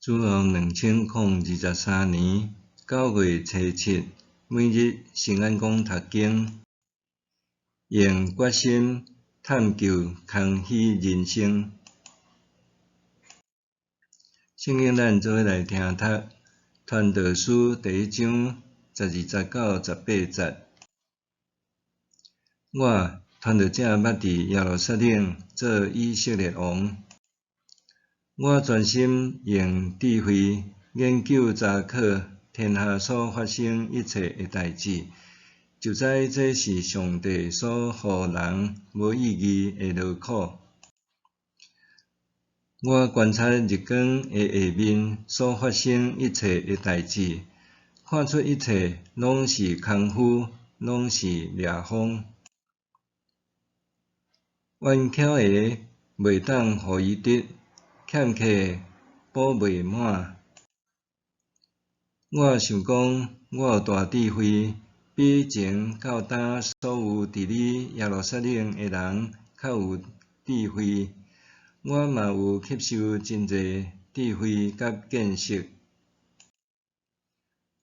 自从2023年9月初7，每日圣安宫读经，用决心探究空虚人生。圣经咱做伙来听读《传道书》第1章12、19、18节。我传道者捌伫耶路撒冷做以色列王。我专心用智慧研究查考天下所发生一切的代志，就知这是上帝所予人无意义的劳苦。我观察日光的下面所发生一切的代志，看出一切拢是空虚，拢是掠风。冤巧的袂当互伊得，欠客的补袂满。我想讲，我有大智慧，比前到今所有伫你耶路撒冷的人较有智慧。我嘛有吸收真侪智慧甲见识。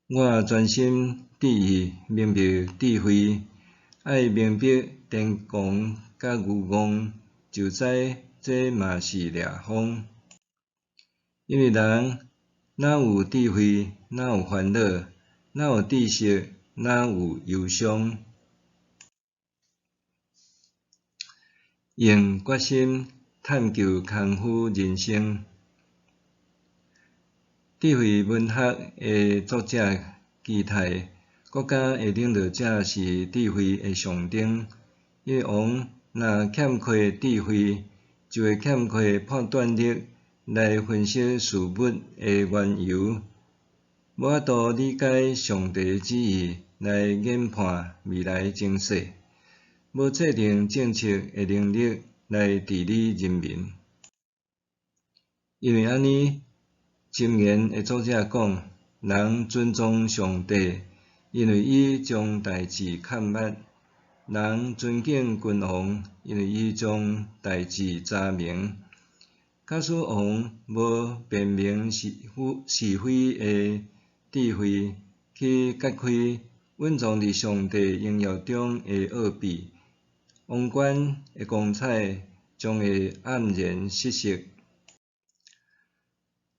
我专心伫意明白智慧，爱明白天公甲牛戆，就知这嘛是掠风。因为人哪有智慧，哪有烦恼；哪有知识，哪有忧伤。用决心探究空虚人生。智慧文学的作者期待国家的领导者是智慧的象征，因为王若欠缺智慧，就会欠缺判断力来分析事物的缘由，无法度理解上帝的旨意来研判未来情势，无制定政策的能力来治理人民。因为安尼，箴言的作者讲，人尊重上帝，因为伊将代志看捌；人尊敬君王，因为伊将代志查明。假使王无辨明是非的智慧，去揭开蕴藏伫上帝荣耀中的奥秘，王冠的光彩将会黯然失色。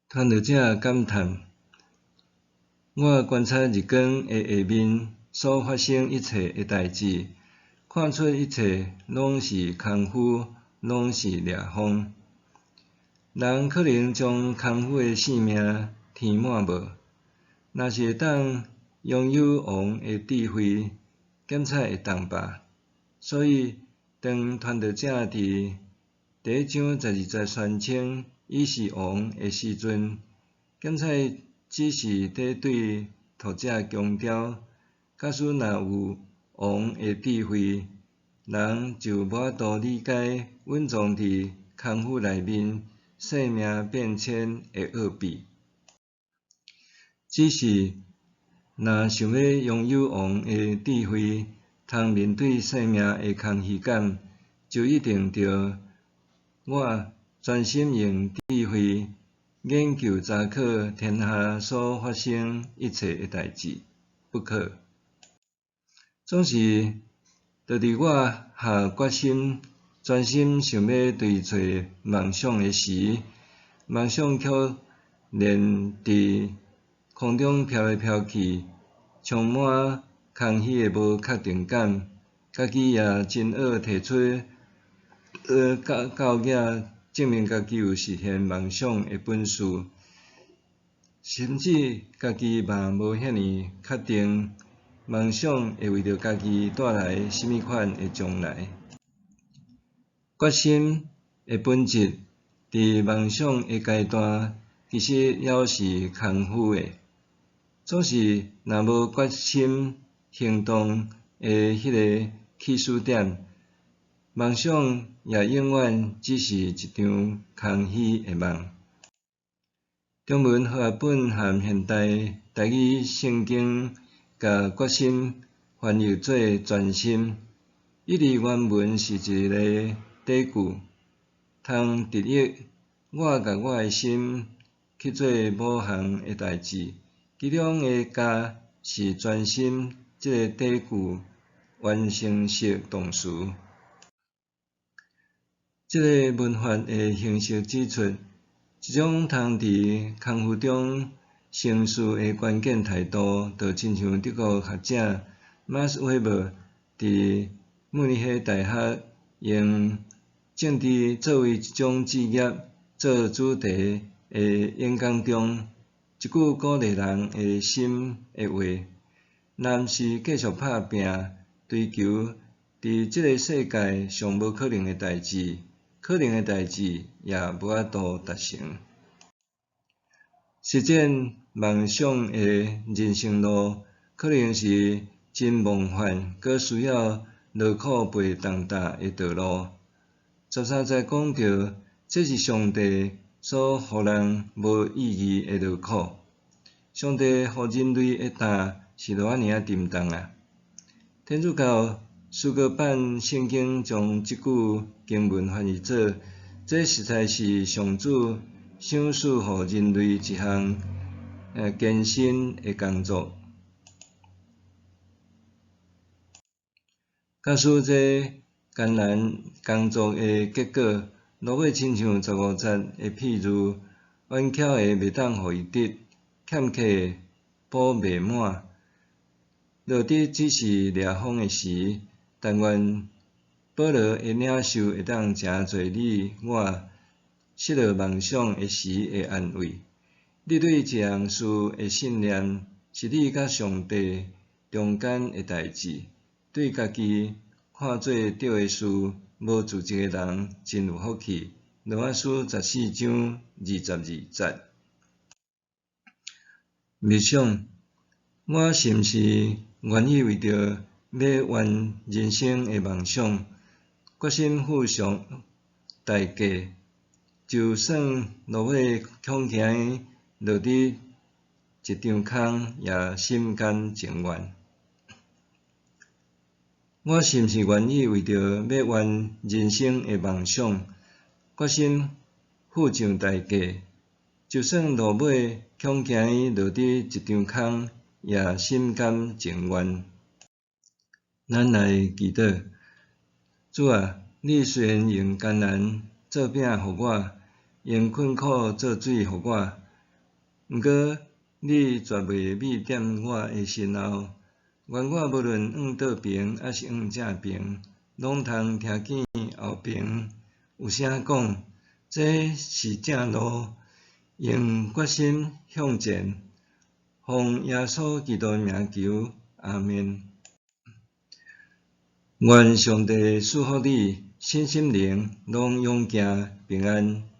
传道者感叹：我观察日光的下面所发生一切的代志，看出一切拢是空虚，拢是掠风。人可能将空虚的性命填满无？若是会当拥有王的智慧，检测会当吧？所以，当传道者伫第1章12节宣称伊是王的时阵，检测只是在对读者强调，假使若有王的智慧，人就无法度理解蕴藏伫空虚内面生命变迁的奥秘。只是若想要拥有王的智慧，通面对生命的空虚感，就一定着我专心用智慧研究查考天下所发生一切的代志，不可。总是就伫我下决心专心想要追找梦想的时，梦想却连伫空中飘来飘去，充满空虚的无确定感，家己也真学提出教nghĩa，证明家己有实现梦想的本事，甚至家己嘛无遐尼确定梦想会为着家己带来甚物款的将来。决心的本质伫梦想的阶段，其实还是空虚的。总是若无决心行动的迄个起始点，梦想也永远只是一场空虚的梦。中文和合本和现代台语圣经甲决心翻译做专心，伊伫原文是一个短句，通直译我甲我的心去做某项诶代志，其中诶加是专心即个短句完成式动词。即个文法诶形式指出，一种通伫功夫中成事诶关键态度，就亲像德国学者马斯韦伯伫慕尼黑大学用政治作为一种职业做主题诶演讲中一句鼓励人诶心诶话：男是继续打拼，追求伫即个世界上无可能诶代志。可能诶代志也无法度达成。实践梦想诶人生路，可能是真梦幻，阁需要劳苦培重担诶道路。13节讲到，这是上帝所予人无意义诶劳苦。上帝予人类诶担是偌尔啊沉重啊！天主教苏格版圣经将即句经文翻译做：这实在是上主想赐予人类一项艰辛诶工作。假使这艰难工作诶结果，落尾亲像15节诶譬如，冤巧诶袂当互伊得，欠客诶补袂满，落得只是掠风诶时，但愿保罗诶领袖会当诚侪你我失落梦想诶时诶安慰。你对一项事诶信念，是你甲上帝中间诶代志。对家己看做对诶事无自责诶人，真有福气。罗马书14章22节。默想，我是毋是愿意为着要完人生诶梦想，决心付上代价，就算落尾恐惊落伫一场空，也心甘情愿。我是毋是愿意为着要完人生诶梦想，决心付上代价，就算落尾恐惊落伫一场空，也心甘情愿。咱来祈祷，主啊，你虽然用艰难做饼互我，用困苦做水互我，毋过你绝袂泯点我诶身后。愿我无论往倒边，还是往正边，拢通听见后边有声讲，这是正路，用决心向前。奉耶稣基督名求，阿们。愿上帝赐福你身心灵拢勇健平安。